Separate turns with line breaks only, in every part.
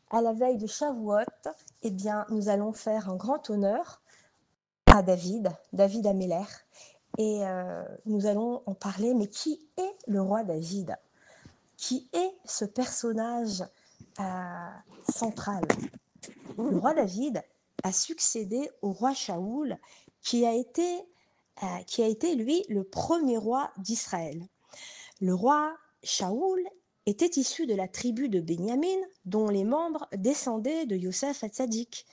À la veille de Shavuot, eh bien, nous allons faire un grand honneur à David Ameller, et nous allons en parler. Mais qui est le roi David? Qui est ce personnage central? Le roi David a succédé au roi Shaoul, qui a été, lui, le premier roi d'Israël. Le roi Shaoul était issu de la tribu de Benyamin, dont les membres descendaient de Yosef Hatzadik.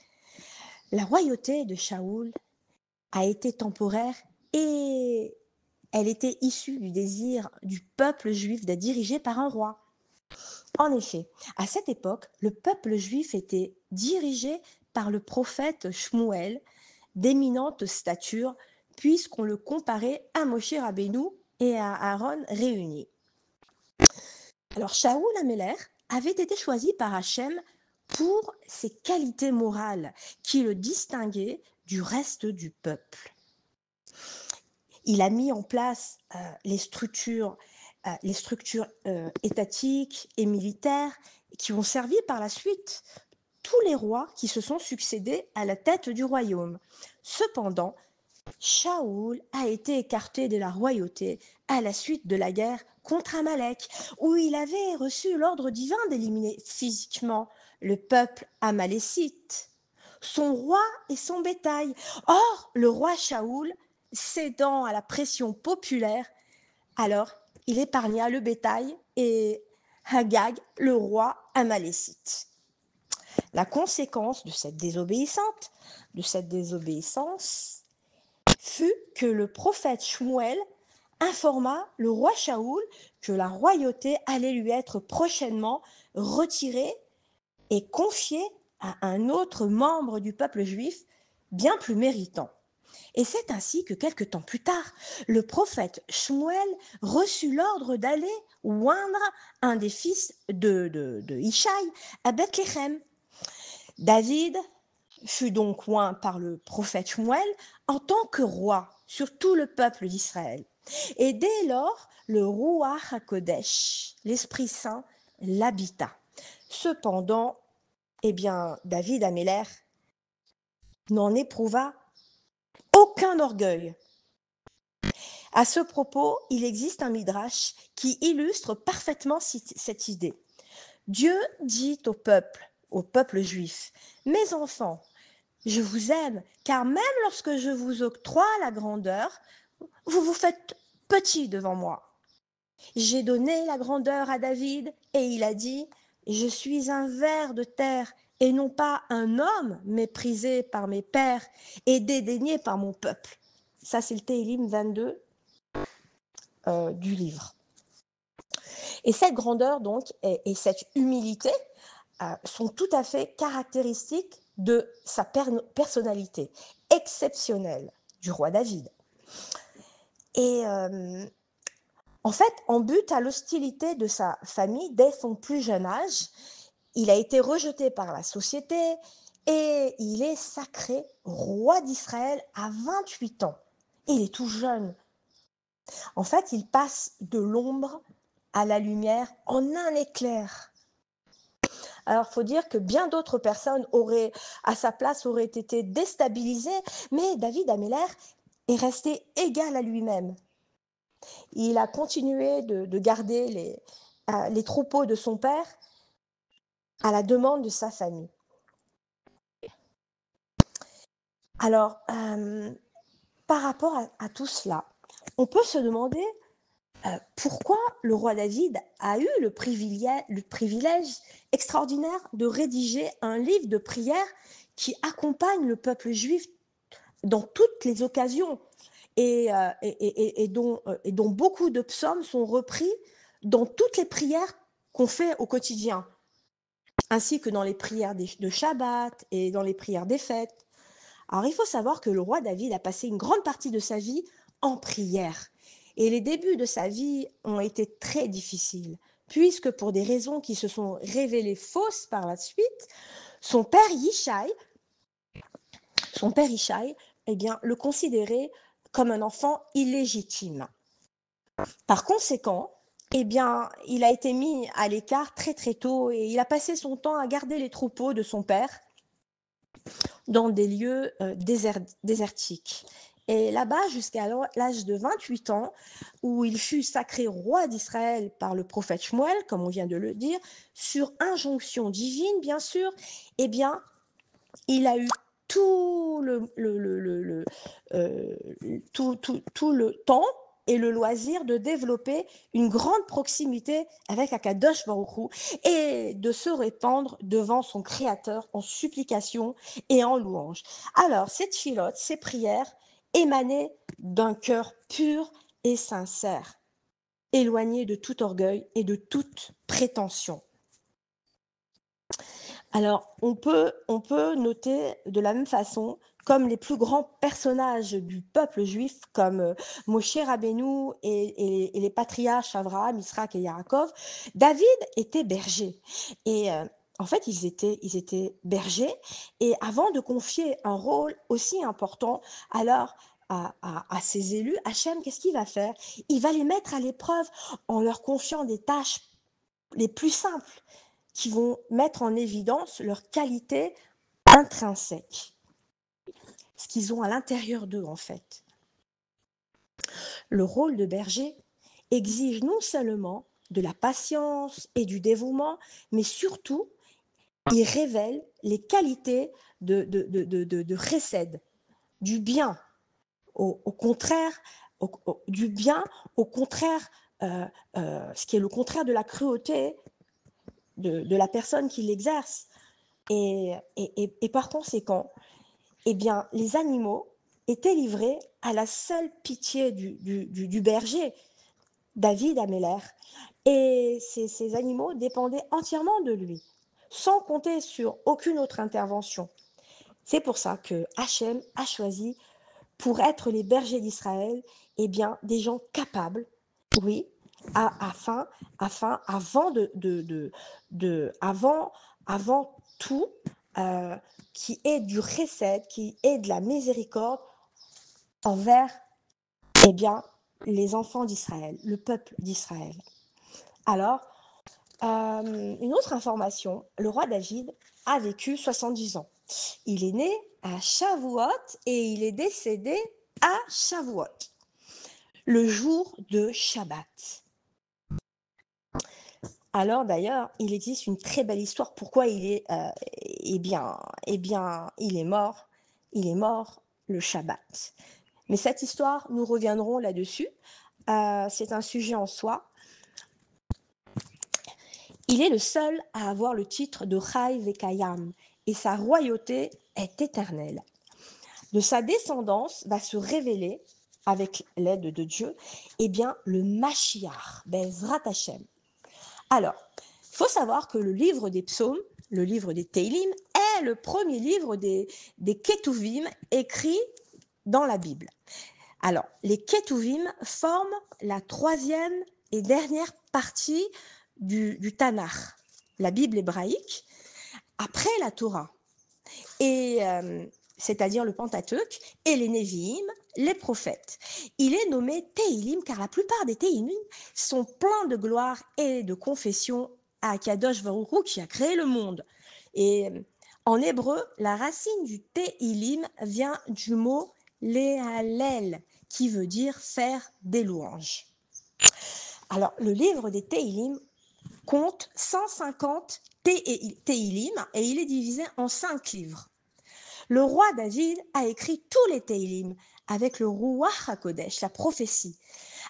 La royauté de Shaoul a été temporaire et elle était issue du désir du peuple juif d'être dirigé par un roi. En effet, à cette époque, le peuple juif était dirigé par le prophète Shmuel, d'éminente stature, puisqu'on le comparait à Moshe Rabbeinu et à Aaron réunis. Alors Shaoul Améler avait été choisi par Hachem pour ses qualités morales qui le distinguaient du reste du peuple. Il a mis en place les structures étatiques et militaires qui ont servi par la suite tous les rois qui se sont succédés à la tête du royaume. Cependant, Shaoul a été écarté de la royauté à la suite de la guerre contre Amalek, où il avait reçu l'ordre divin d'éliminer physiquement le peuple amalécite, son roi et son bétail. Or, le roi Shaoul, cédant à la pression populaire, alors il épargna le bétail et Agag, le roi amalécite. La conséquence de cette désobéissance, fut que le prophète Shmuel informa le roi Shaoul que la royauté allait lui être prochainement retirée et confiée à un autre membre du peuple juif bien plus méritant. Et c'est ainsi que quelque temps plus tard, le prophète Shmuel reçut l'ordre d'aller oindre un des fils de Ishaï à Bethléem. David fut donc oint par le prophète Shmuel en tant que roi sur tout le peuple d'Israël. Et dès lors, le Ruach HaKodesh, l'Esprit Saint, l'habita. Cependant, eh bien, David Améler n'en éprouva aucun orgueil. À ce propos, il existe un midrash qui illustre parfaitement cette idée. Dieu dit au peuple juif, « Mes enfants, je vous aime, car même lorsque je vous octroie la grandeur, vous vous faites petit devant moi. J'ai donné la grandeur à David, et il a dit, je suis un ver de terre, et non pas un homme méprisé par mes pères et dédaigné par mon peuple. » Ça, c'est le Télim 22 du livre. Et cette grandeur, donc, et cette humilité sont tout à fait caractéristiques de sa personnalité exceptionnelle du roi David. Et en fait, en but à l'hostilité de sa famille dès son plus jeune âge, il a été rejeté par la société et il est sacré roi d'Israël à 28 ans. Il est tout jeune. En fait, il passe de l'ombre à la lumière en un éclair. Alors, il faut dire que bien d'autres personnes à sa place, auraient été déstabilisées, mais David Améler est resté égal à lui-même. Il a continué de garder les troupeaux de son père à la demande de sa famille. Alors, par rapport à tout cela, on peut se demander pourquoi le roi David a eu le privilège extraordinaire de rédiger un livre de prières qui accompagne le peuple juif dans toutes les occasions et dont beaucoup de psaumes sont repris dans toutes les prières qu'on fait au quotidien, ainsi que dans les prières de Shabbat et dans les prières des fêtes. Alors il faut savoir que le roi David a passé une grande partie de sa vie en prière. Et les débuts de sa vie ont été très difficiles, puisque pour des raisons qui se sont révélées fausses par la suite, son père Yishai, eh bien, le considérait comme un enfant illégitime. Par conséquent, eh bien, il a été mis à l'écart très très tôt et il a passé son temps à garder les troupeaux de son père dans des lieux désertiques. Et là-bas, jusqu'à l'âge de 28 ans, où il fut sacré roi d'Israël par le prophète Shmuel, comme on vient de le dire, sur injonction divine, bien sûr, eh bien, il a eu tout euh, tout le temps et le loisir de développer une grande proximité avec Akadosh Baruch Hu et de se répandre devant son Créateur en supplication et en louange. Alors, ces tfilotes, ces prières émanaient d'un cœur pur et sincère, éloigné de tout orgueil et de toute prétention. Alors, on peut noter de la même façon, comme les plus grands personnages du peuple juif, comme Moshe Rabbeinu et les patriarches Abraham, Israël et Yaakov, David était berger. Et en fait, ils étaient bergers. Et avant de confier un rôle aussi important, alors à ses élus, Hachem, qu'est-ce qu'il va faire? Il va les mettre à l'épreuve en leur confiant des tâches les plus simples qui vont mettre en évidence leurs qualités intrinsèques, ce qu'ils ont à l'intérieur d'eux en fait. Le rôle de berger exige non seulement de la patience et du dévouement, mais surtout, il révèle les qualités de chesed, du bien, au contraire, du bien, au contraire, ce qui est le contraire de la cruauté de la personne qui l'exerce. Et par conséquent, eh bien, les animaux étaient livrés à la seule pitié du berger, David Améler. Et ces animaux dépendaient entièrement de lui, sans compter sur aucune autre intervention. C'est pour ça que Hachem a choisi, pour être les bergers d'Israël, eh bien, des gens capables, oui, afin, avant tout, qui est du chesed, qui est de la miséricorde envers, eh bien, les enfants d'Israël, le peuple d'Israël. Alors, une autre information, le roi David a vécu 70 ans. Il est né à Shavuot et il est décédé à Shavuot, le jour de Shabbat. Alors d'ailleurs, il existe une très belle histoire. Pourquoi il est, eh bien, il est mort. Il est mort le Shabbat. Mais cette histoire, nous reviendrons là-dessus. C'est un sujet en soi. Il est le seul à avoir le titre de Chai Vekayam et sa royauté est éternelle. De sa descendance va se révéler, avec l'aide de Dieu, eh bien, le Mashiach, Bezrat Hashem. Alors, il faut savoir que le livre des psaumes, le livre des Teilim, est le premier livre des Ketuvim écrit dans la Bible. Alors, les Ketuvim forment la troisième et dernière partie du Tanakh, la Bible hébraïque, après la Torah, et c'est-à-dire le Pentateuque, et les Névi'im, les prophètes. Il est nommé Teilim car la plupart des Teilim sont pleins de gloire et de confession à Kadosh Baruch Hu qui a créé le monde. Et en hébreu, la racine du Teilim vient du mot Lehalel, qui veut dire faire des louanges. Alors, le livre des Teilim compte 150 Teilim et il est divisé en 5 livres. Le roi David a écrit tous les Teilim avec le Ruach HaKodesh, la prophétie,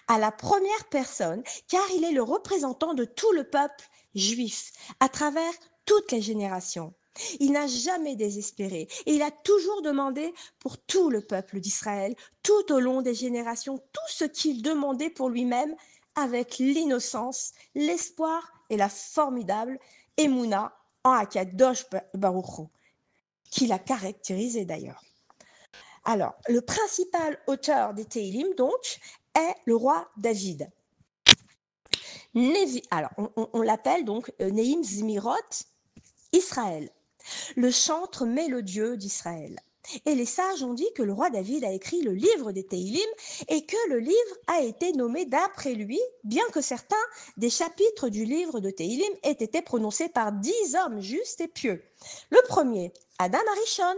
à la première personne, car il est le représentant de tout le peuple juif à travers toutes les générations. Il n'a jamais désespéré et il a toujours demandé pour tout le peuple d'Israël, tout au long des générations, tout ce qu'il demandait pour lui-même avec l'innocence, l'espoir et la formidable Emouna en Akadosh Baruch Hu, qui l'a caractérisé d'ailleurs. Alors, le principal auteur des Teilim, donc, est le roi David. Alors, on l'appelle donc Neim Zmirot Israël, le chantre mélodieux d'Israël. Et les sages ont dit que le roi David a écrit le livre des Téhilim et que le livre a été nommé d'après lui, bien que certains des chapitres du livre de Téhilim aient été prononcés par 10 hommes justes et pieux. Le premier, Adam Arishon,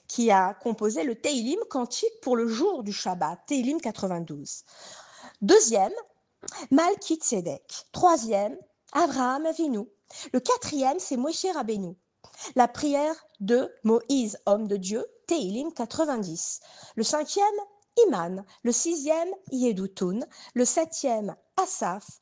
qui a composé le Téhilim cantique pour le jour du Shabbat, Téhilim 92. Deuxième, Malki Tzedek. Troisième, Abraham Avinu. Le quatrième, c'est Moshe Rabbeinu. La prière de Moïse, homme de Dieu, Téhilim 90. Le cinquième, Iman. Le sixième, Yedutun. Le septième, Asaph.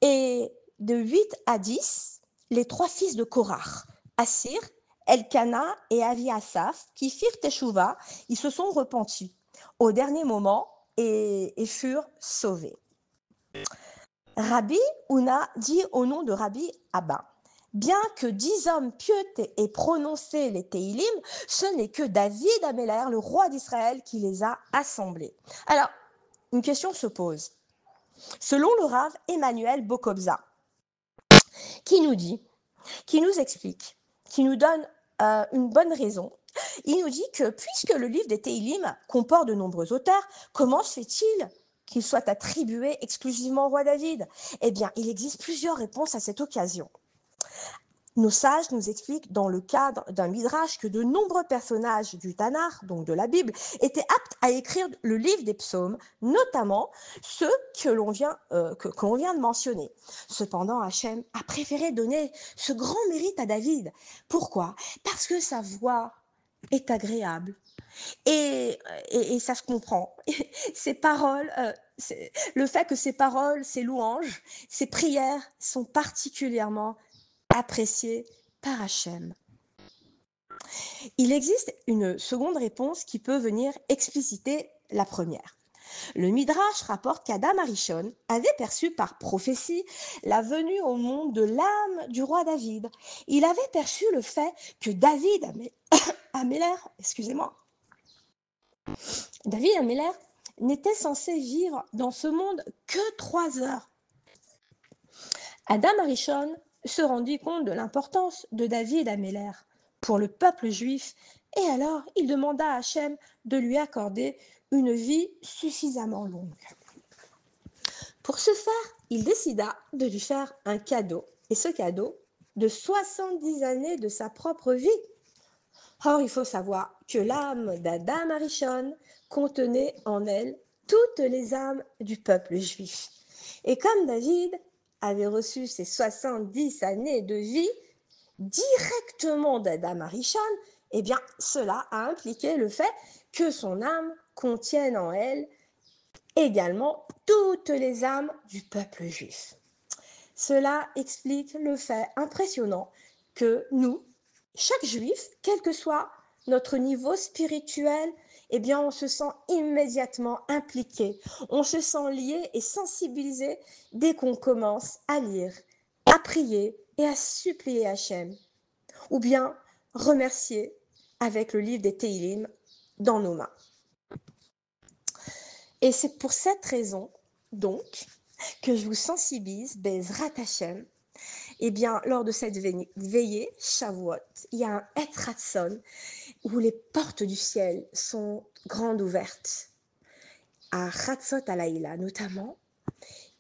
Et de 8 à 10, les trois fils de Korach, Assir, Elkana et Avi Asaph, qui firent Teshuvah, ils se sont repentis au dernier moment et furent sauvés. Rabbi Huna dit au nom de Rabbi Abba, bien que 10 hommes pieux aient prononcé les Téhilim, ce n'est que David Améler, le roi d'Israël, qui les a assemblés. Alors, une question se pose. Selon le Rav Emmanuel Bokobza, qui nous explique, qui nous donne une bonne raison, il nous dit que puisque le livre des Téhilim comporte de nombreux auteurs, comment se fait-il qu'il soit attribué exclusivement au roi David? Eh bien, il existe plusieurs réponses à cette occasion. Nos sages nous expliquent dans le cadre d'un midrash que de nombreux personnages du Tanakh, donc de la Bible, étaient aptes à écrire le livre des psaumes, notamment ceux que l'on vient de mentionner. Cependant, Hachem a préféré donner ce grand mérite à David. Pourquoi? Parce que sa voix est agréable. Et ça se comprend. Ses paroles, le fait que ses paroles, ses louanges, ses prières sont particulièrement appréciées par Hachem. Il existe une seconde réponse qui peut venir expliciter la première. Le Midrash rapporte qu'Adam Arishon avait perçu par prophétie la venue au monde de l'âme du roi David. Il avait perçu le fait que David Améler n'était censé vivre dans ce monde que 3 heures. Adam Arishon se rendit compte de l'importance de David Améler pour le peuple juif et alors il demanda à Hachem de lui accorder une vie suffisamment longue. Pour ce faire, il décida de lui faire un cadeau, et ce cadeau de 70 années de sa propre vie. Or, il faut savoir que l'âme d'Adam Arishon contenait en elle toutes les âmes du peuple juif. Et comme David avait reçu ses 70 années de vie directement d'Adam Arishon, eh bien, cela a impliqué le fait que son âme contienne en elle également toutes les âmes du peuple juif. Cela explique le fait impressionnant que nous, chaque juif, quel que soit notre niveau spirituel, eh bien, on se sent immédiatement impliqué, on se sent lié et sensibilisé dès qu'on commence à lire, à prier et à supplier Hachem, ou bien remercier avec le livre des Téhilim dans nos mains. Et c'est pour cette raison, donc, que je vous sensibilise, Bezrat Hachem, eh bien, lors de cette veillée, Shavuot, il y a un Et Ratson où les portes du ciel sont grandes ouvertes. À Ratzot Alayla notamment,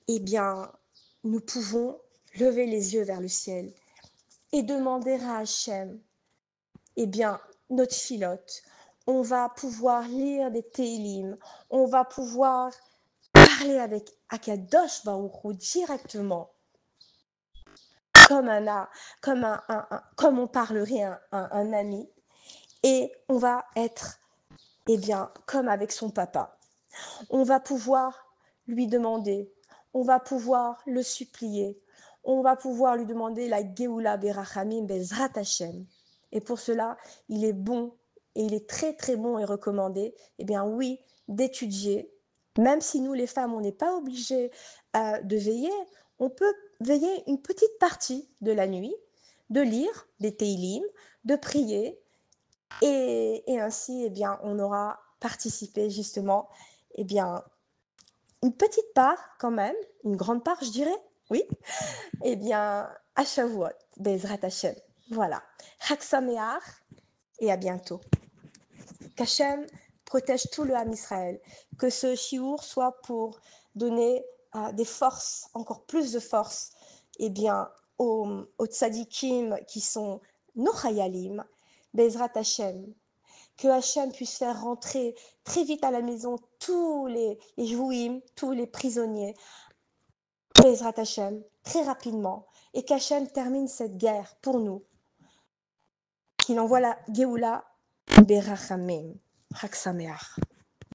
eh bien, nous pouvons lever les yeux vers le ciel et demander à Hachem, eh bien, notre filote. On va pouvoir lire des Téhilim, on va pouvoir parler avec Akadosh Baruch Hu directement, comme on parlerait un ami, et on va être, eh bien, comme avec son papa. On va pouvoir lui demander, on va pouvoir le supplier, on va pouvoir lui demander la Geoula Berachamim Bezrat Hashem. Et pour cela, il est bon, et il est très très bon et recommandé, eh bien oui, d'étudier. Même si nous, les femmes, on n'est pas obligés de veiller, on peut veiller une petite partie de la nuit, de lire des Téhilim, de prier, et ainsi, eh bien, on aura participé justement, eh bien, une petite part quand même, une grande part, je dirais, oui, eh bien, à Shavuot, Bezrat Hashem. Voilà. Chag Sameach et à bientôt. qu'Hachem protège tout le Ham Israël, que ce chiour soit pour donner des forces, encore plus de force, eh bien, aux tzadikim qui sont nos chayalim, Bezrat Hachem, que Hachem puisse faire rentrer très vite à la maison tous les jouim, tous les prisonniers, Bezrat Hachem, très rapidement, et qu'Hachem termine cette guerre pour nous, qu'il envoie la Géoula Berachamim. Chag Sameach.